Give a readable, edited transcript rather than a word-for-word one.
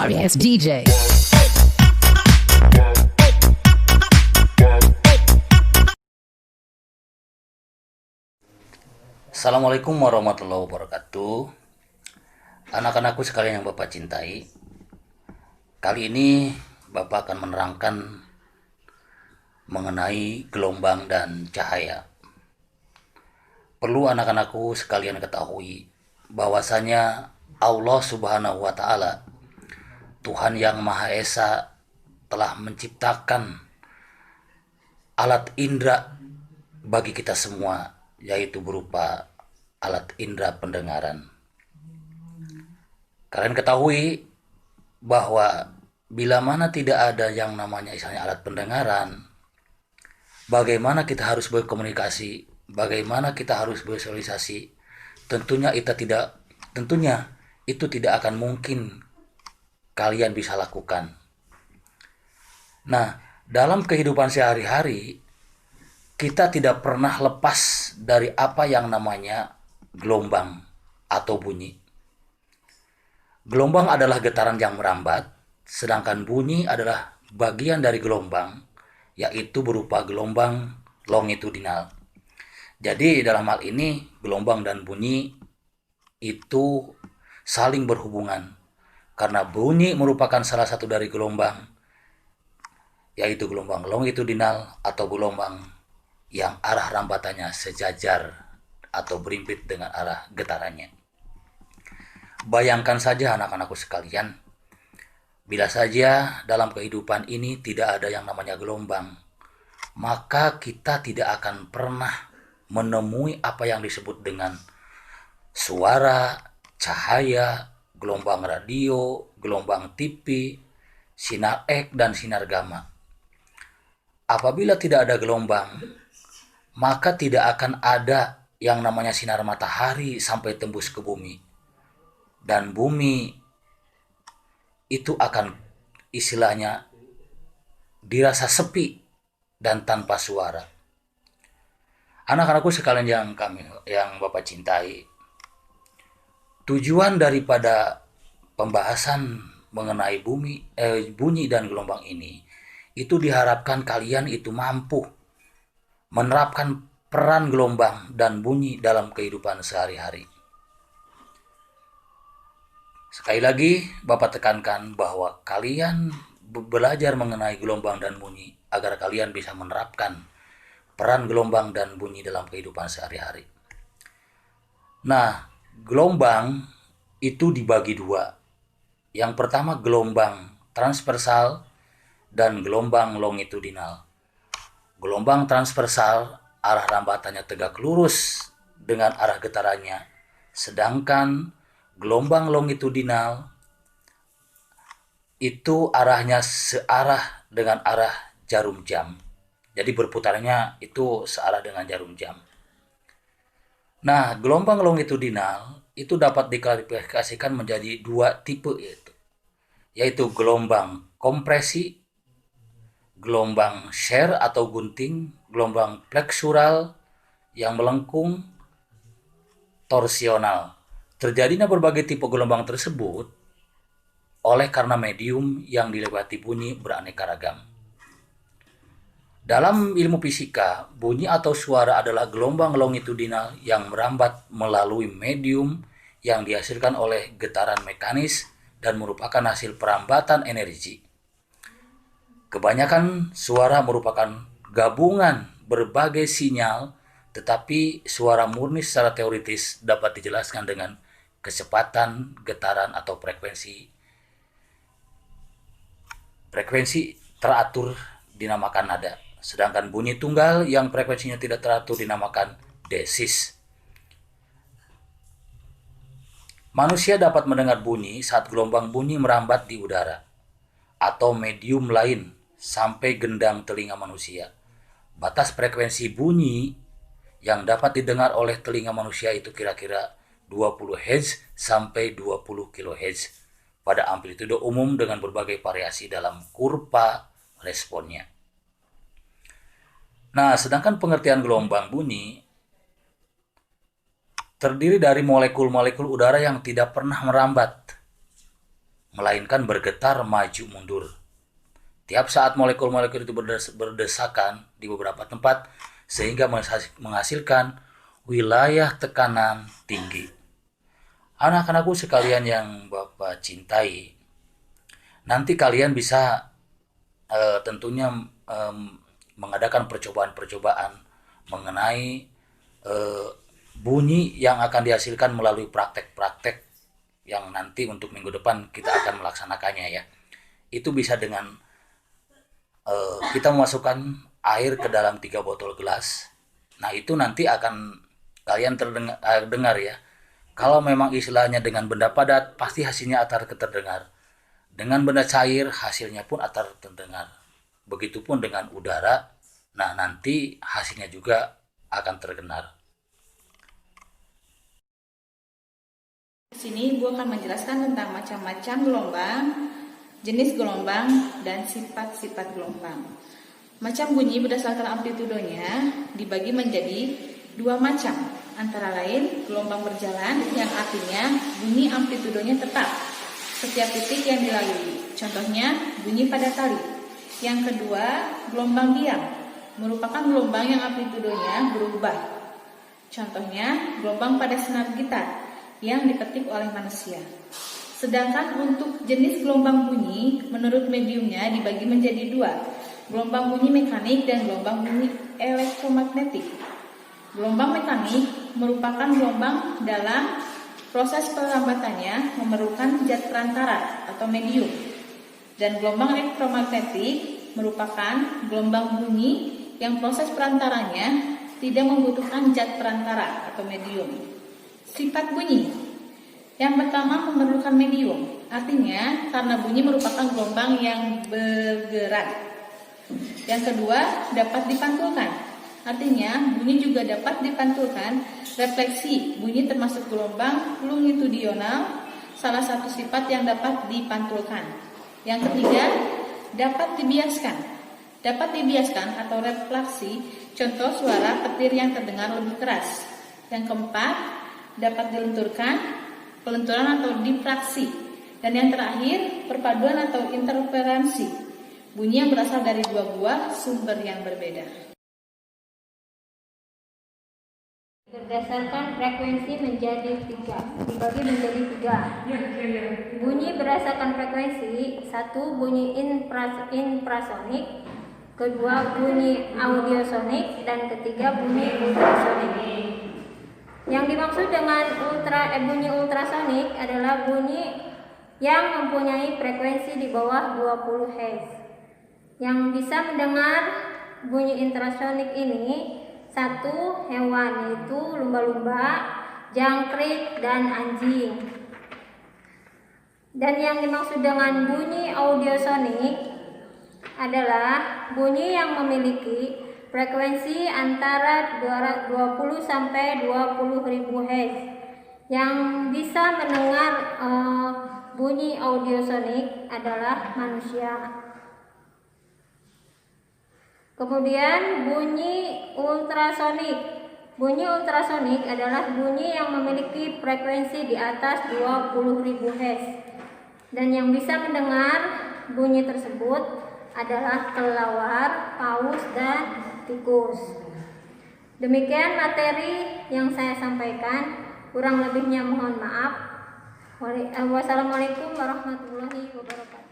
sorry ass DJ. Assalamualaikum warahmatullahi wabarakatuh. Anak-anakku sekalian yang Bapak cintai, kali ini Bapak akan menerangkan mengenai gelombang dan cahaya. Perlu anak-anakku sekalian ketahui bahwasanya Allah Subhanahu wa Ta'ala, Tuhan yang Maha Esa, telah menciptakan alat indera bagi kita semua, yaitu berupa alat indera pendengaran. Kalian ketahui bahwa bila mana tidak ada yang namanya misalnya alat pendengaran, bagaimana kita harus berkomunikasi, bagaimana kita harus bersosialisasi, tentunya itu tidak akan mungkin kalian bisa lakukan. Nah, dalam kehidupan sehari-hari kita tidak pernah lepas dari apa yang namanya gelombang atau bunyi. Gelombang adalah getaran yang merambat, sedangkan bunyi adalah bagian dari gelombang, yaitu berupa gelombang longitudinal. Jadi dalam hal ini gelombang dan bunyi itu saling berhubungan, karena bunyi merupakan salah satu dari gelombang, yaitu gelombang longitudinal atau gelombang yang arah rambatannya sejajar atau berimpit dengan arah getarannya. Bayangkan saja anak-anakku sekalian, bila saja dalam kehidupan ini tidak ada yang namanya gelombang, maka kita tidak akan pernah menemui apa yang disebut dengan suara, cahaya, gelombang radio, gelombang TV, sinar X dan sinar gamma. Apabila tidak ada gelombang, maka tidak akan ada yang namanya sinar matahari sampai tembus ke bumi. Dan bumi itu akan istilahnya dirasa sepi dan tanpa suara. Anak-anakku sekalian yang Bapak cintai, tujuan daripada pembahasan mengenai bunyi dan gelombang ini, itu diharapkan kalian itu mampu menerapkan peran gelombang dan bunyi dalam kehidupan sehari-hari. Sekali lagi, Bapak tekankan bahwa kalian belajar mengenai gelombang dan bunyi agar kalian bisa menerapkan peran gelombang dan bunyi dalam kehidupan sehari-hari. Nah, gelombang itu dibagi dua. Yang pertama gelombang transversal dan gelombang longitudinal. Gelombang transversal arah rambatannya tegak lurus dengan arah getarannya, sedangkan gelombang longitudinal itu arahnya searah dengan arah jarum jam. Jadi berputarnya itu searah dengan jarum jam. Nah, gelombang longitudinal itu dapat diklasifikasikan menjadi dua tipe, yaitu gelombang kompresi, gelombang shear atau gunting, gelombang fleksural yang melengkung, torsional. Terjadinya berbagai tipe gelombang tersebut oleh karena medium yang dilewati bunyi beraneka ragam. Dalam ilmu fisika, bunyi atau suara adalah gelombang longitudinal yang merambat melalui medium yang dihasilkan oleh getaran mekanis dan merupakan hasil perambatan energi. Kebanyakan suara merupakan gabungan berbagai sinyal, tetapi suara murni secara teoritis dapat dijelaskan dengan kecepatan getaran atau frekuensi teratur dinamakan nada, sedangkan bunyi tunggal yang frekuensinya tidak teratur dinamakan desis. Manusia dapat mendengar bunyi saat gelombang bunyi merambat di udara atau medium lain sampai gendang telinga manusia. Batas frekuensi bunyi yang dapat didengar oleh telinga manusia itu kira-kira 20 Hz sampai 20 kHz pada amplitude umum dengan berbagai variasi dalam kurva responnya. Nah, sedangkan pengertian gelombang bunyi terdiri dari molekul-molekul udara yang tidak pernah merambat melainkan bergetar maju mundur. Tiap saat molekul-molekul itu berdesakan di beberapa tempat sehingga menghasilkan wilayah tekanan tinggi. Anak-anakku sekalian yang Bapak cintai, nanti kalian bisa tentunya mengadakan percobaan-percobaan mengenai bunyi yang akan dihasilkan melalui praktek-praktek yang nanti untuk minggu depan kita akan melaksanakannya ya. Itu bisa dengan kita memasukkan air ke dalam 3 botol gelas. Nah itu nanti akan kalian dengar ya. Kalau memang istilahnya dengan benda padat, pasti hasilnya akan terdengar. Dengan benda cair, hasilnya pun akan terdengar. Begitupun dengan udara, nah nanti hasilnya juga akan terdengar. Di sini gue akan menjelaskan tentang macam-macam gelombang, jenis gelombang, dan sifat-sifat gelombang. Macam bunyi berdasarkan amplitudonya dibagi menjadi 2 macam, antara lain gelombang berjalan yang artinya bunyi amplitudonya tetap setiap titik yang dilalui. Contohnya bunyi pada tali. Yang kedua, gelombang diam, merupakan gelombang yang amplitudonya berubah. Contohnya gelombang pada senar gitar yang dipetik oleh manusia. Sedangkan untuk jenis gelombang bunyi, menurut mediumnya dibagi menjadi 2, gelombang bunyi mekanik dan gelombang bunyi elektromagnetik. Gelombang mekanik merupakan gelombang dalam proses pelambatannya memerlukan zat perantara atau medium. Dan gelombang elektromagnetik merupakan gelombang bunyi yang proses perantaranya tidak membutuhkan zat perantara atau medium. Sifat bunyi. Yang pertama memerlukan medium, artinya karena bunyi merupakan gelombang yang bergerak. Yang kedua dapat dipantulkan, artinya bunyi juga dapat dipantulkan. Refleksi bunyi termasuk gelombang longitudinal, salah satu sifat yang dapat dipantulkan. Yang ketiga dapat dibiaskan. Dapat dibiaskan atau refleksi, contoh suara petir yang terdengar lebih keras. Yang keempat dapat dilenturkan, pelenturan atau difraksi. Dan yang terakhir, perpaduan atau interferensi, bunyi yang berasal dari 2 buah sumber yang berbeda. Berdasarkan frekuensi menjadi 3, dibagi menjadi 3. Bunyi berdasarkan frekuensi, 1 bunyi infrasonik, kedua bunyi audiosonik, dan ketiga bunyi ultrasonik. Yang dimaksud dengan bunyi ultrasonik adalah bunyi yang mempunyai frekuensi di bawah 20 Hz. Yang bisa mendengar bunyi infrasonik ini 1 hewan, yaitu lumba-lumba, jangkrik, dan anjing. Dan yang dimaksud dengan bunyi audiosonik adalah bunyi yang memiliki frekuensi antara 20 sampai 20.000 Hz. Yang bisa mendengar bunyi audiosonik adalah manusia. Kemudian bunyi ultrasonik. Bunyi ultrasonik adalah bunyi yang memiliki frekuensi di atas 20.000 Hz. Dan yang bisa mendengar bunyi tersebut adalah kelelawar, paus, dan tikus. Demikian materi yang saya sampaikan. Kurang lebihnya mohon maaf. Wassalamualaikum warahmatullahi wabarakatuh.